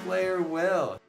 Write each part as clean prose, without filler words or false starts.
player Will.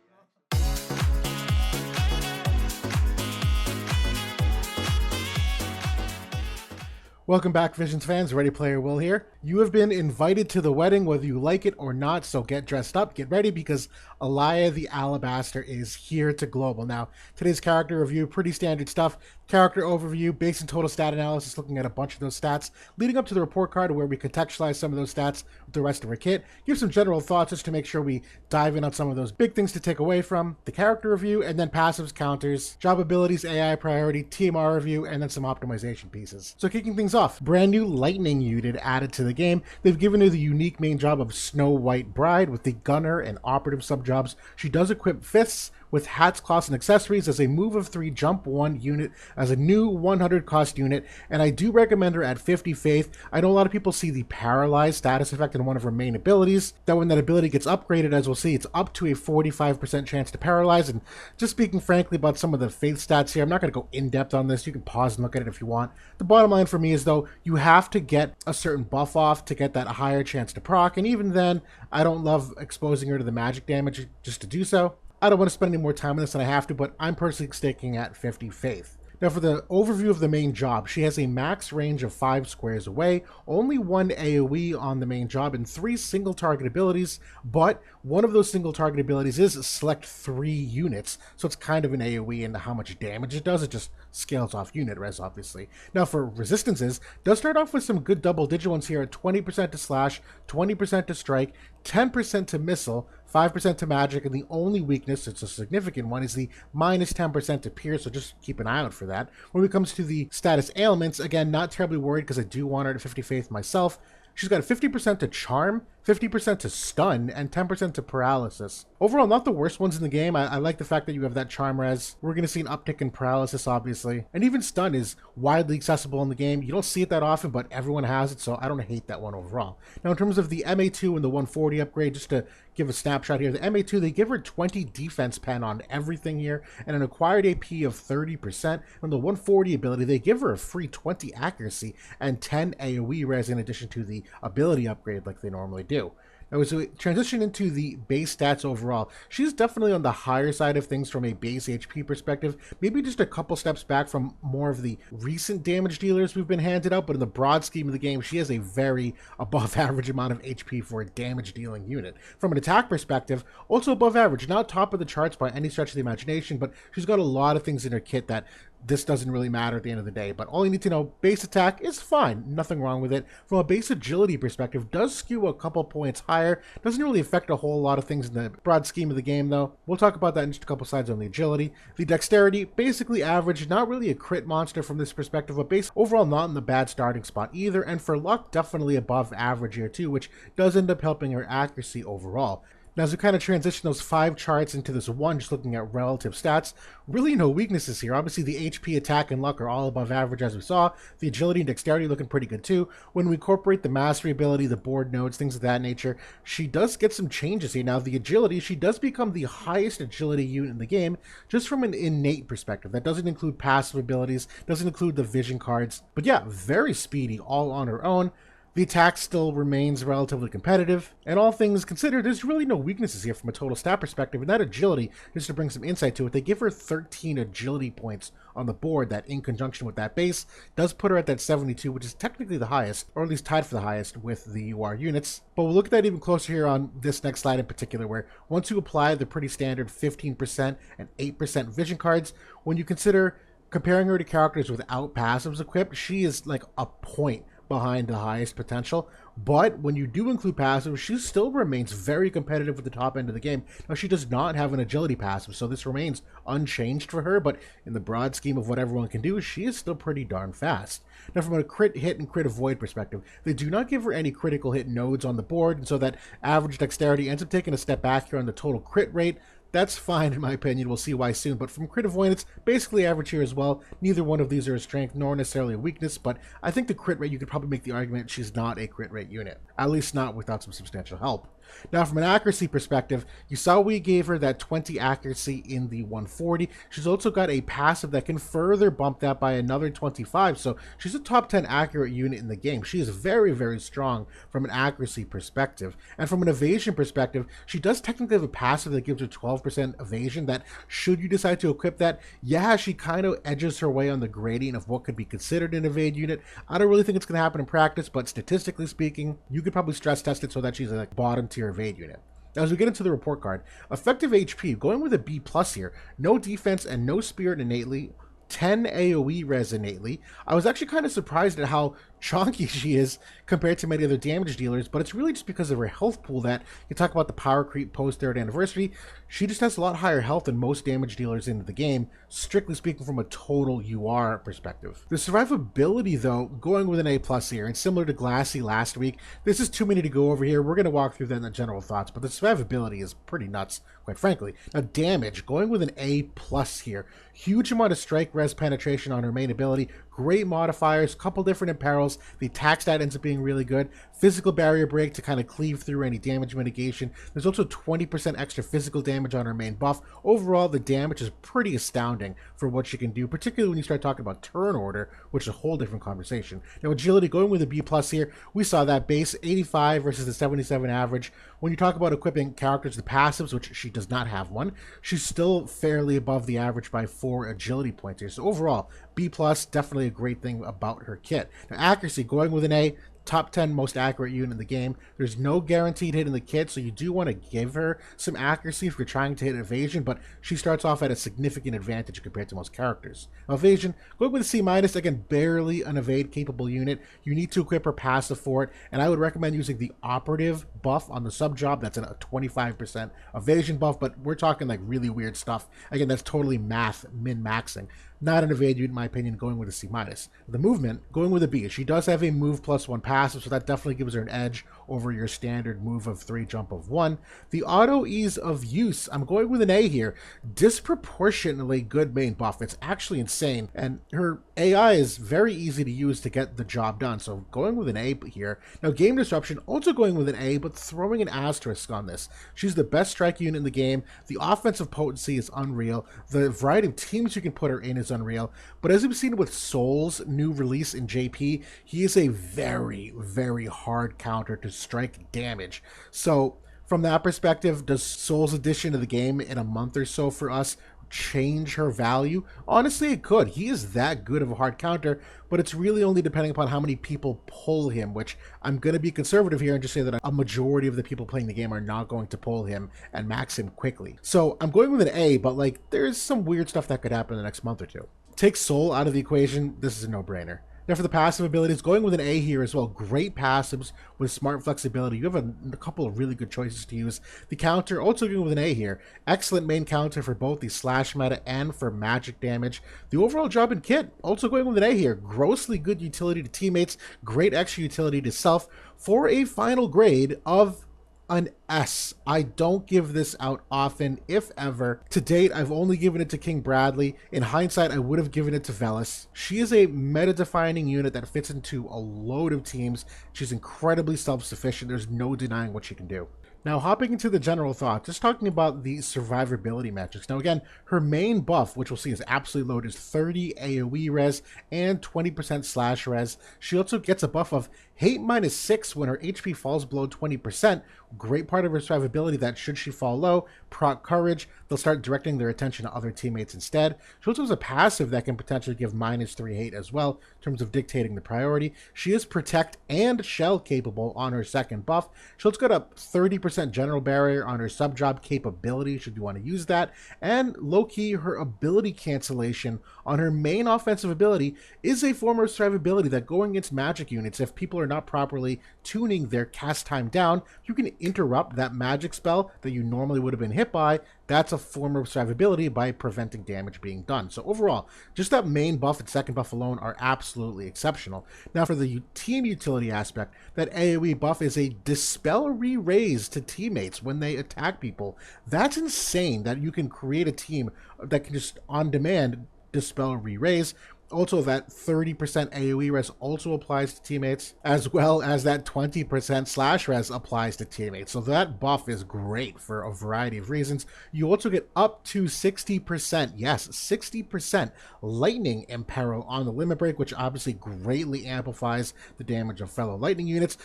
Welcome back, Visions fans. Ready Player Will here. You have been invited to the wedding, whether you like it or not, so get dressed up, get ready, because Alaya the Alabaster is here to global. Now, today's character review, pretty standard stuff. Character overview, base and total stat analysis, looking at a bunch of those stats, leading up to the report card where we contextualize some of those stats with the rest of our kit, give some general thoughts just to make sure we dive in on some of those big things to take away from the character review, and then passives, counters, job abilities, AI priority, TMR review, and then some optimization pieces. So kicking things off, brand new lightning unit added to the game. They've given her the unique main job of Snow White Bride with the gunner and operative subjobs. She does equip fists with hats, cloths, and accessories as a move of 3 jump 1 unit as a new 100 cost unit, and I do recommend her at 50 faith. I know a lot of people see the paralyzed status effect in one of her main abilities, that when that ability gets upgraded, as we'll see, it's up to a 45% chance to paralyze. And just speaking frankly about some of the faith stats here, I'm not going to go in depth on this. You can pause and look at it if you want. The bottom line for me is, though, you have to get a certain buff off to get that higher chance to proc, and even then, I don't love exposing her to the magic damage just to do so. I don't want to spend any more time on this than I have to, but I'm personally sticking at 50 faith. Now for the overview of the main job, she has a max range of 5 squares away, only 1 AoE on the main job, and 3 single target abilities, but one of those single target abilities is select 3 units, so it's kind of an AoE into how much damage it does. It just scales off unit res, obviously. Now for resistances, does start off with some good double-digit ones here at 20% to slash, 20% to strike, 10% to missile, 5% to magic, and the only weakness, it's a significant one, is the minus 10% to pierce, so just keep an eye out for that. When it comes to the status ailments, again, not terribly worried because I do want her at 50 faith myself. She's got 50% to charm, 50% to stun, and 10% to paralysis. Overall, not the worst ones in the game. I like the fact that you have that charm res. We're going to see an uptick in paralysis, obviously. And even stun is widely accessible in the game. You don't see it that often, but everyone has it, so I don't hate that one overall. Now, in terms of the MA2 and the 140 upgrade, just to give a snapshot here, the MA2, they give her 20 defense pen on everything here, and an acquired AP of 30%. And the 140 ability, they give her a free 20 accuracy and 10 AoE res in addition to the ability upgrade like they normally do. Now, as we transition into the base stats overall, she's definitely on the higher side of things from a base HP perspective, maybe just a couple steps back from more of the recent damage dealers we've been handed out, but in the broad scheme of the game, she has a very above average amount of HP for a damage dealing unit. From an attack perspective, also above average, not top of the charts by any stretch of the imagination, but she's got a lot of things in her kit that this doesn't really matter at the end of the day. But all you need to know, base attack is fine, nothing wrong with it. From a base agility perspective, does skew a couple points higher, doesn't really affect a whole lot of things in the broad scheme of the game though. We'll talk about that in just a couple slides on the agility. The dexterity, basically average, not really a crit monster from this perspective, but base overall not in the bad starting spot either. And for luck, definitely above average here too, which does end up helping her accuracy overall. Now, as we kind of transition those 5 charts into this one, just looking at relative stats, really no weaknesses here. Obviously, the HP, attack, and luck are all above average, as we saw. The agility and dexterity looking pretty good, too. When we incorporate the mastery ability, the board nodes, things of that nature, she does get some changes here. Now, the agility, she does become the highest agility unit in the game, just from an innate perspective. That doesn't include passive abilities, doesn't include the vision cards. But yeah, very speedy, all on her own. The attack still remains relatively competitive, and all things considered, there's really no weaknesses here from a total stat perspective. And that agility, just to bring some insight to it, they give her 13 agility points on the board that, in conjunction with that base, does put her at that 72, which is technically the highest, or at least tied for the highest with the UR units. But we'll look at that even closer here on this next slide in particular, where once you apply the pretty standard 15% and 8% vision cards, when you consider comparing her to characters without passives equipped, she is like a point behind the highest potential. But when you do include passive, she still remains very competitive with the top end of the game. Now, she does not have an agility passive, so this remains unchanged for her, but in the broad scheme of what everyone can do, she is still pretty darn fast. Now, from a crit hit and crit avoid perspective, they do not give her any critical hit nodes on the board, and so that average dexterity ends up taking a step back here on the total crit rate. That's fine in my opinion, we'll see why soon, but from crit avoidance, basically average here as well. Neither one of these are a strength nor necessarily a weakness, but I think the crit rate, you could probably make the argument she's not a crit rate unit, at least not without some substantial help. Now, from an accuracy perspective, you saw we gave her that 20 accuracy in the 140. She's also got a passive that can further bump that by another 25. So she's a top 10 accurate unit in the game. She is very, very strong from an accuracy perspective. And from an evasion perspective, she does technically have a passive that gives her 12% evasion that, should you decide to equip that, yeah, she kind of edges her way on the gradient of what could be considered an evade unit. I don't really think it's going to happen in practice, but statistically speaking, you could probably stress test it so that she's a bottom tier evade unit. Now, as we get into the report card, effective HP, going with a B plus here, no defense and no spirit innately, 10 AoE res innately. I was actually kind of surprised at how chonky she is compared to many other damage dealers, but it's really just because of her health pool that you talk about the power creep post 3rd anniversary. She just has a lot higher health than most damage dealers in the game, strictly speaking from a total UR perspective. The survivability, though, going with an A plus here, and similar to Glassy last week, this is too many to go over here. We're going to walk through that in the general thoughts, but the survivability is pretty nuts, quite frankly. Now, damage, going with an A plus here. Huge amount of strike res penetration on her main ability, great modifiers, couple different imperils. The attack stat ends up being really good. Physical barrier break to kind of cleave through any damage mitigation. There's also 20% extra physical damage on her main buff. Overall, the damage is pretty astounding for what she can do, particularly when you start talking about turn order, which is a whole different conversation. Now, agility, going with a B plus here, we saw that base 85 versus the 77 average. When you talk about equipping characters, the passives, which she does not have one, she's still fairly above the average by 4 agility points here. So overall, B plus, definitely a great thing about her kit. Now, accuracy, going with an A, top 10 most accurate unit in the game. There's no guaranteed hit in the kit, so you do want to give her some accuracy if you're trying to hit evasion, but she starts off at a significant advantage compared to most characters. Now, evasion, going with a C minus, again, barely an evade capable unit. You need to equip her passive for it, and I would recommend using the operative buff on the sub job. That's a 25% evasion buff, but we're talking like really weird stuff. Again, that's totally math min-maxing. Not an evade unit, in my opinion, going with a C minus. The movement, going with a B. She does have a move +1 passive, so that definitely gives her an edge over your standard move of 3, jump of 1. The auto ease of use, I'm going with an A here. Disproportionately good main buff. It's actually insane, and her AI is very easy to use to get the job done, so going with an A here. Now, game disruption, also going with an A, but throwing an asterisk on this. She's the best strike unit in the game. The offensive potency is unreal. The variety of teams you can put her in is unreal, but as we've seen with Soul's new release in JP, he is a very, very hard counter to strike damage. So from that perspective, does Soul's addition to the game in a month or so for us change her value? Honestly, it could. He is that good of a hard counter, but it's really only depending upon how many people pull him, which I'm going to be conservative here and just say that a majority of the people playing the game are not going to pull him and max him quickly. So I'm going with an A, but like there's some weird stuff that could happen in the next month or two. Take Soul out of the equation, this is a no-brainer. Now for the passive abilities, going with an A here as well. Great passives with smart flexibility. You have a couple of really good choices to use. The counter, also going with an A here. Excellent main counter for both the slash meta and for magic damage. The overall job and kit, also going with an A here. Grossly good utility to teammates. Great extra utility to self for a final grade of an S. I don't give this out often, if ever. To date, I've only given it to King Bradley. In hindsight, I would have given it to Velis. She is a meta-defining unit that fits into a load of teams. She's incredibly self-sufficient. There's no denying what she can do. Now, hopping into the general thought, just talking about the survivability metrics. Now, again, her main buff, which we'll see is absolutely loaded, is 30 AoE res and 20% slash res. She also gets a buff of hate -6 when her HP falls below 20%. Great part of her survivability that should she fall low, proc courage, they'll start directing their attention to other teammates instead. She also has a passive that can potentially give -3 hate as well in terms of dictating the priority. She is protect and shell capable on her second buff. She also got a 30% general barrier on her sub job capability should you want to use that. And low-key, her ability cancellation on her main offensive ability is a form of survivability that going against magic units, if people are not properly tuning their cast time down, you can interrupt that magic spell that you normally would have been hit by. That's a form of survivability by preventing damage being done. So overall, just that main buff and second buff alone are absolutely exceptional. Now for the team utility aspect, that AoE buff is a dispel re-raise to teammates when they attack people. That's insane that you can create a team that can just on demand dispel re-raise. Also, that 30% AoE res also applies to teammates, as well as that 20% slash res applies to teammates. So that buff is great for a variety of reasons. You also get up to 60%, yes, 60% lightning imperil on the limit break, which obviously greatly amplifies the damage of fellow lightning units.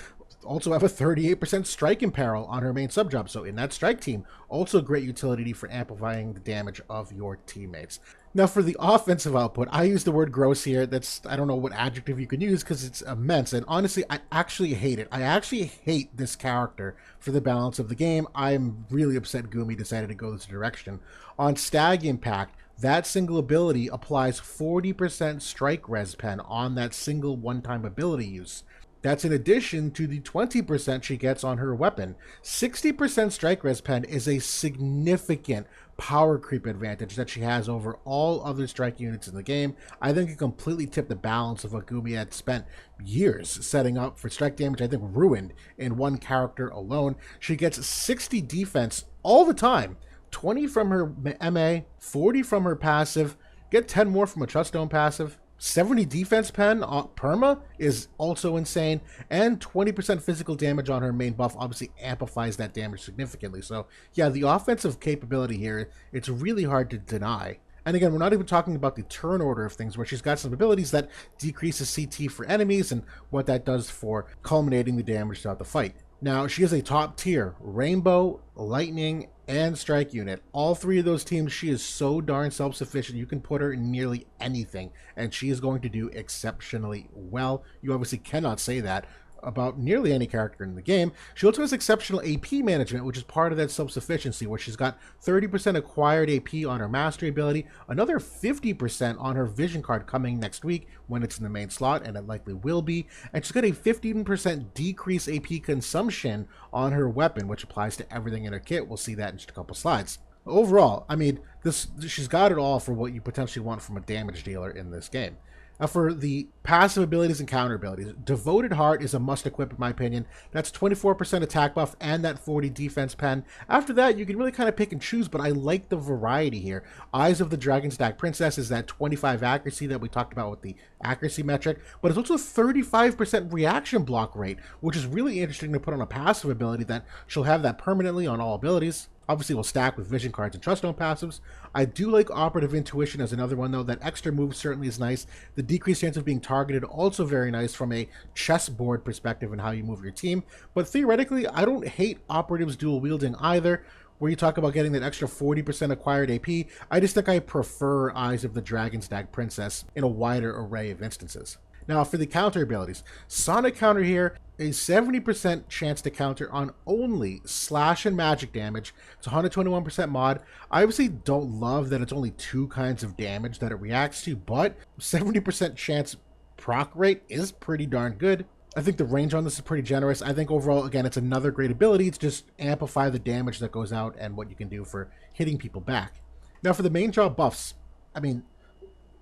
Also have a 38% strike imperil on her main sub-job. So in that strike team, also great utility for amplifying the damage of your teammates. Now for the offensive output, I use the word gross here. I don't know what adjective you can use because it's immense. And honestly, I actually hate it. I actually hate this character for the balance of the game. I'm really upset Gumi decided to go this direction. On Stag Impact, that single ability applies 40% strike res pen on that single one-time ability use. That's in addition to the 20% she gets on her weapon. 60% strike res pen is a significant power creep advantage that she has over all other strike units in the game. I think it completely tipped the balance of what Gumi had spent years setting up for strike damage, I think ruined in one character alone. She gets 60 defense all the time. 20 from her MA, 40 from her passive, get 10 more from a Truststone passive. 70 defense pen on perma is also insane, and 20% physical damage on her main buff obviously amplifies that damage significantly. So yeah, the offensive capability here, it's really hard to deny. And again, we're not even talking about the turn order of things, where she's got some abilities that decreases CT for enemies and what that does for culminating the damage throughout the fight. Now, she is a top tier Rainbow, Lightning, and Strike unit. All three of those teams, she is so darn self-sufficient. You can put her in nearly anything, and she is going to do exceptionally well. You obviously cannot say that about nearly any character in the game. She also has exceptional AP management, which is part of that self-sufficiency, where she's got 30% acquired AP on her mastery ability, another 50% on her vision card coming next week when it's in the main slot, and it likely will be, and she's got a 15% decrease AP consumption on her weapon, which applies to everything in her kit. We'll see that in just a couple slides. Overall, I mean, she's got it all for what you potentially want from a damage dealer in this game. Now for the passive abilities and counter abilities, Devoted Heart is a must equip in my opinion. That's 24% attack buff and that 40 defense pen. After that, you can really kind of pick and choose, but I like the variety here. Eyes of the Dragon's Stack Princess is that 25 accuracy that we talked about with the accuracy metric, but it's also 35% reaction block rate, which is really interesting to put on a passive ability that she'll have that permanently on all abilities. Obviously, will stack with vision cards and Truststone passives. I do like Operative Intuition as another one, though. That extra move certainly is nice. The decreased chance of being targeted, also very nice from a chessboard perspective and how you move your team. But theoretically, I don't hate Operative's dual wielding either. Where you talk about getting that extra 40% acquired AP, I just think I prefer Eyes of the Dragon's Stack Princess in a wider array of instances. Now for the counter abilities, Sonic counter here, a 70% chance to counter on only slash and magic damage. It's 121% mod. I obviously don't love that it's only two kinds of damage that it reacts to, but 70% chance proc rate is pretty darn good. I think the range on this is pretty generous. I think overall, again, it's another great ability to just amplify the damage that goes out and what you can do for hitting people back. Now for the main job buffs, I mean,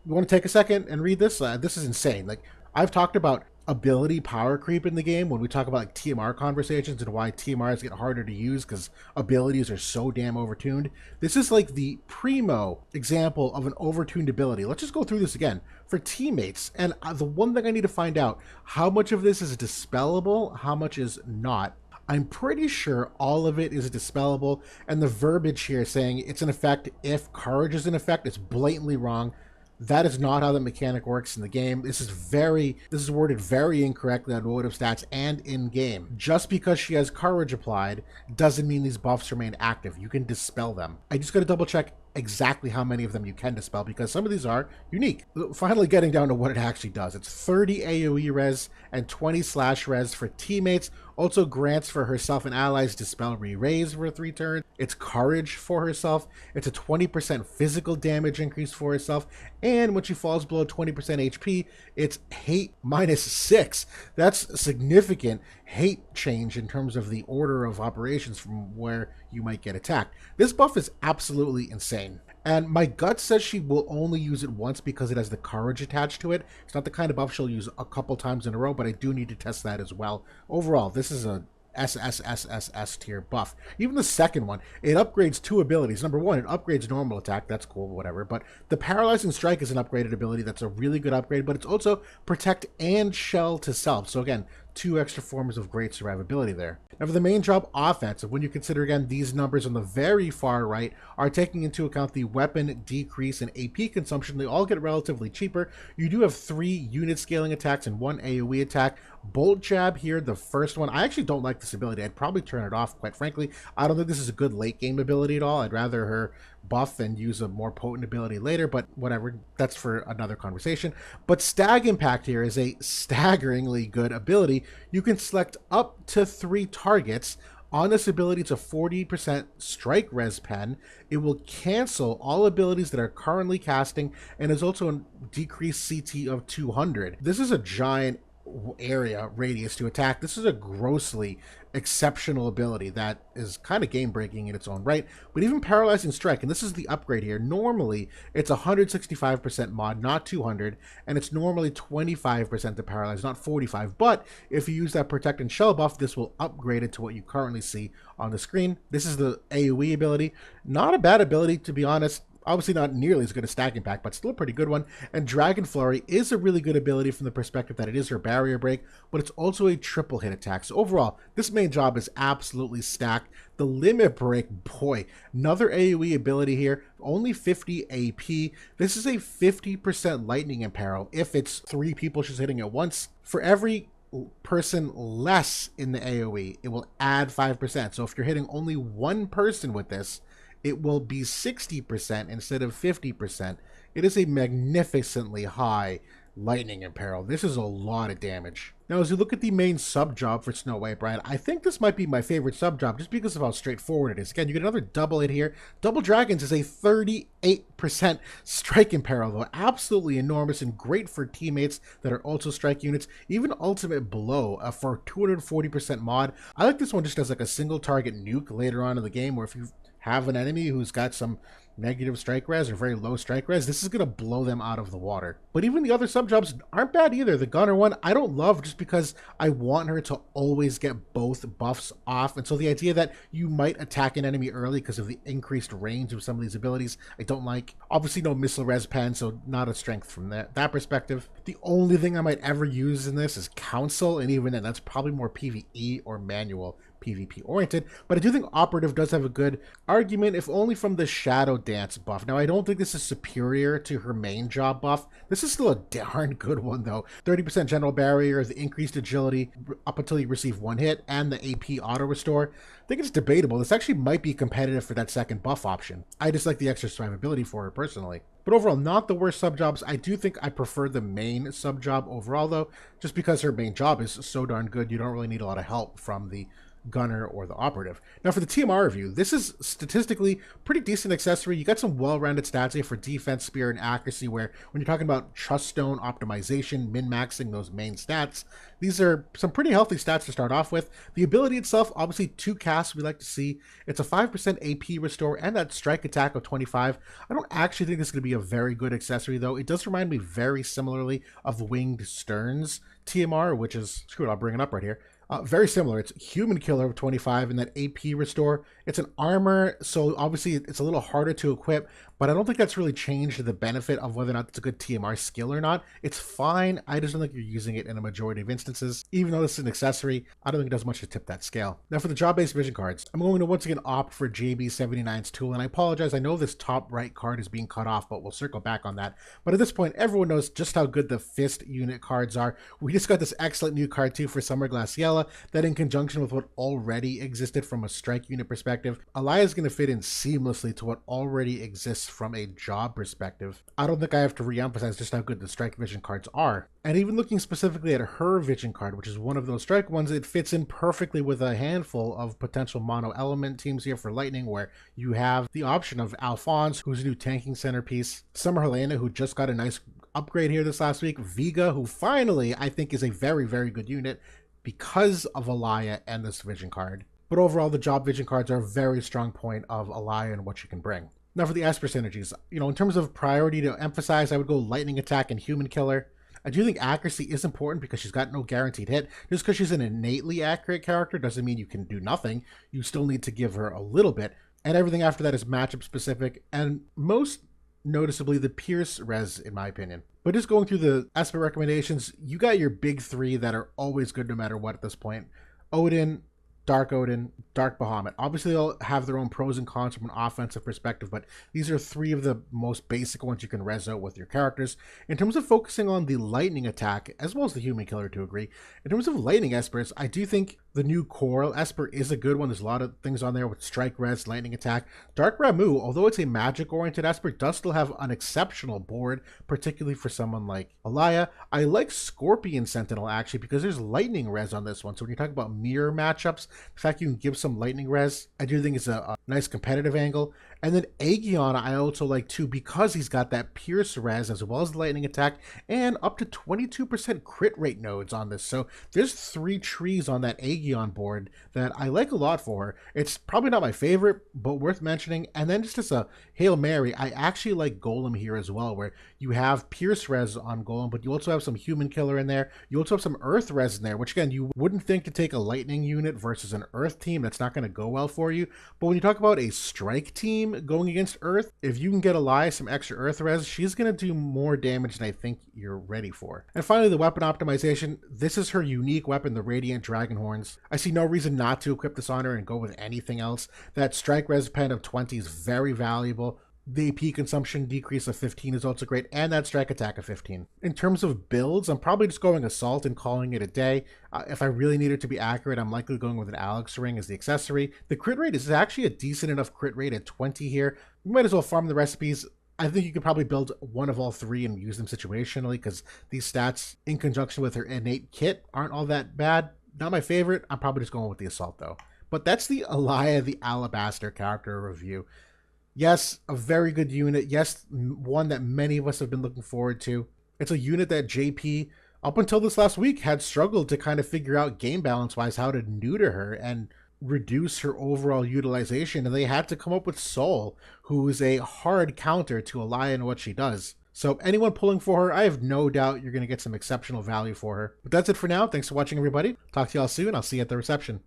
you want to take a second and read this? This is insane. Like, I've talked about ability power creep in the game when we talk about like TMR conversations and why TMRs get harder to use because abilities are so damn overtuned. This is like the primo example of an overtuned ability. Let's just go through this again. For teammates, and the one thing I need to find out, how much of this is dispellable, how much is not. I'm pretty sure all of it is dispellable, and the verbiage here saying it's an effect if courage is an effect, it's blatantly wrong. That is not how the mechanic works in the game. This is worded very incorrectly on WOTV stats and in game. Just because she has courage applied doesn't mean these buffs remain active. You can dispel them. I just got to double check exactly how many of them you can dispel because some of these are unique. Finally getting down to what it actually does. It's 30 AoE res and 20 slash res for teammates. Also grants for herself and allies dispel re-raise for 3 turns. It's courage for herself. It's a 20% physical damage increase for herself. And when she falls below 20% HP, it's hate -6. That's significant hate change in terms of the order of operations from where you might get attacked. This buff is absolutely insane. And my gut says she will only use it once because it has the courage attached to it. It's not the kind of buff she'll use a couple times in a row, but I do need to test that as well. Overall, this is a SSSSS tier buff. Even the second one, it upgrades two abilities. Number one, it upgrades normal attack. That's cool, whatever. But the Paralyzing Strike is an upgraded ability. That's a really good upgrade, but it's also Protect and Shell to Self. So again, two extra forms of great survivability there. Now for the main job, offensive, when you consider again these numbers on the very far right are taking into account the weapon decrease in AP consumption, they all get relatively cheaper. You do have 3 unit scaling attacks and 1 AoE attack. Bolt Jab here, the first one, I actually don't like this ability. I'd probably turn it off, quite frankly. I don't think this is a good late game ability at all. I'd rather her buff and use a more potent ability later, but whatever, that's for another conversation. But Stag Impact here is a staggeringly good ability. You can select up to 3 targets. On this ability, it's a 40% strike res pen. It will cancel all abilities that are currently casting and is also a decreased CT of 200. This is a giant area radius to attack. This is a grossly exceptional ability that is kind of game breaking in its own right. But even Paralyzing Strike, and this is the upgrade here, normally it's 165% mod, not 200, and it's normally 25% to paralyze, not 45. But if you use that Protect and Shell buff, this will upgrade it to what you currently see on the screen. This is the AoE ability. Not a bad ability, to be honest. Obviously not nearly as good as Stag Impact, but still a pretty good one. And Dragon Flurry is a really good ability from the perspective that it is her barrier break, but it's also a triple hit attack. So overall, this main job is absolutely stacked. The Limit Break, boy, another AoE ability here, only 50 AP. This is a 50% lightning imperil if it's 3 people she's hitting at once. For every person less in the AoE, it will add 5%. So if you're hitting only 1 person with this, it will be 60% instead of 50%. It is a magnificently high lightning imperil. This is a lot of damage. Now, as you look at the main sub job for Snow White Bride, I think this might be my favorite sub job just because of how straightforward it is. Again, you get another double hit here. Double Dragons is a 38% strike imperil, though. Absolutely enormous and great for teammates that are also strike units. Even Ultimate Blow for 240% mod. I like this one just as like a single target nuke later on in the game, where if you have an enemy who's got some negative strike res or very low strike res, this is going to blow them out of the water. But even the other sub jobs aren't bad either. The Gunner one, I don't love just because I want her to always get both buffs off. And so the idea that you might attack an enemy early because of the increased range of some of these abilities, I don't like. Obviously no missile res pen, so not a strength from that perspective. The only thing I might ever use in this is Council, and even then that's probably more PvE or manual PvP oriented, but I do think Operative does have a good argument, if only from the Shadow Dance buff. Now, I don't think this is superior to her main job buff. This is still a darn good one, though. 30% general barrier, the increased agility up until you receive 1 hit, and the AP auto restore. I think it's debatable. This actually might be competitive for that second buff option. I just like the extra survivability for her personally. But overall, not the worst sub jobs. I do think I prefer the main sub job overall, though, just because her main job is so darn good. You don't really need a lot of help from the Gunner or the Operative. Now for the TMR review, this is statistically pretty decent accessory. You got some well-rounded stats here for defense, spear, and accuracy, where when you're talking about Trust Stone optimization, min-maxing those main stats, these are some pretty healthy stats to start off with. The ability itself, obviously 2 casts we like to see. It's a 5% AP restore and that strike attack of 25. I don't actually think this is going to be a very good accessory, though. It does remind me very similarly of Winged Stern's TMR, which is, screw it, I'll bring it up right here. Very similar. It's Human Killer of 25 and that AP restore. It's an armor, so obviously it's a little harder to equip, but I don't think that's really changed the benefit of whether or not it's a good TMR skill or not. It's fine. I just don't think you're using it in a majority of instances. Even though this is an accessory, I don't think it does much to tip that scale. Now for the job-based vision cards, I'm going to once again opt for JB79's tool, and I apologize. I know this top right card is being cut off, but we'll circle back on that. But at this point, everyone knows just how good the Fist unit cards are. We just got this excellent new card too for Summer Glaciella that, in conjunction with what already existed from a strike unit perspective, Alaya is going to fit in seamlessly to what already exists from a job perspective. I don't think I have to re-emphasize just how good the strike vision cards are. And even looking specifically at her vision card, which is one of those strike ones, it fits in perfectly with a handful of potential mono element teams here for Lightning, where you have the option of Alphonse, who's a new tanking centerpiece, Summer Helena, who just got a nice upgrade here this last week, Vega, who finally I think is a very, very good unit because of Alaya and this vision card. But overall, the job vision cards are a very strong point of Alaya and what she can bring. Now for the Esper Synergies, in terms of priority to emphasize, I would go Lightning Attack and Human Killer. I do think accuracy is important because she's got no guaranteed hit. Just because she's an innately accurate character doesn't mean you can do nothing. You still need to give her a little bit. And everything after that is matchup specific, and most noticeably the Pierce res, in my opinion. But just going through the Esper recommendations, you got your big three that are always good no matter what at this point. Odin, Dark Odin, Dark Bahamut. Obviously, they'll have their own pros and cons from an offensive perspective, but these are three of the most basic ones you can res out with your characters. In terms of focusing on the lightning attack, as well as the human killer to agree, in terms of lightning espers, I do think the new Coral Esper is a good one. There's a lot of things on there with Strike Res, Lightning Attack. Dark Ramu, although it's a magic-oriented Esper, does still have an exceptional board, particularly for someone like Alaya. I like Scorpion Sentinel, actually, because there's Lightning Res on this one. So when you talk about mirror matchups, the fact you can give some Lightning Res, I do think it's a nice competitive angle. And then Aegion I also like too, because he's got that Pierce Res as well as the Lightning Attack and up to 22% crit rate nodes on this. So there's 3 trees on that Aegion board that I like a lot for her. It's probably not my favorite, but worth mentioning. And then just as a Hail Mary, I actually like Golem here as well, where you have Pierce Res on Golem, but you also have some Human Killer in there. You also have some Earth Res in there, which again, you wouldn't think to take a Lightning unit versus an Earth team. That's not going to go well for you. But when you talk about a Strike team going against Earth, if you can get Alaya some extra Earth Res, she's going to do more damage than I think you're ready for. And finally, the weapon optimization. This is her unique weapon, the Radiant Dragon Horns. I see no reason not to equip this on her and go with anything else. That Strike Res pen of 20 is very valuable. The AP consumption decrease of 15 is also great, and that strike attack of 15. In terms of builds, I'm probably just going Assault and calling it a day. If I really need it to be accurate, I'm likely going with an Alex Ring as the accessory. The crit rate is actually a decent enough crit rate at 20 here. You might as well farm the recipes. I think you could probably build one of all 3 and use them situationally, because these stats, in conjunction with her innate kit, aren't all that bad. Not my favorite. I'm probably just going with the Assault, though. But that's the Alaya the Alabaster character review. Yes, a very good unit. Yes, one that many of us have been looking forward to. It's a unit that JP, up until this last week, had struggled to kind of figure out game balance-wise how to neuter her and reduce her overall utilization. And they had to come up with Soul, who is a hard counter to Alaya and what she does. So anyone pulling for her, I have no doubt you're going to get some exceptional value for her. But that's it for now. Thanks for watching, everybody. Talk to y'all soon. I'll see you at the reception.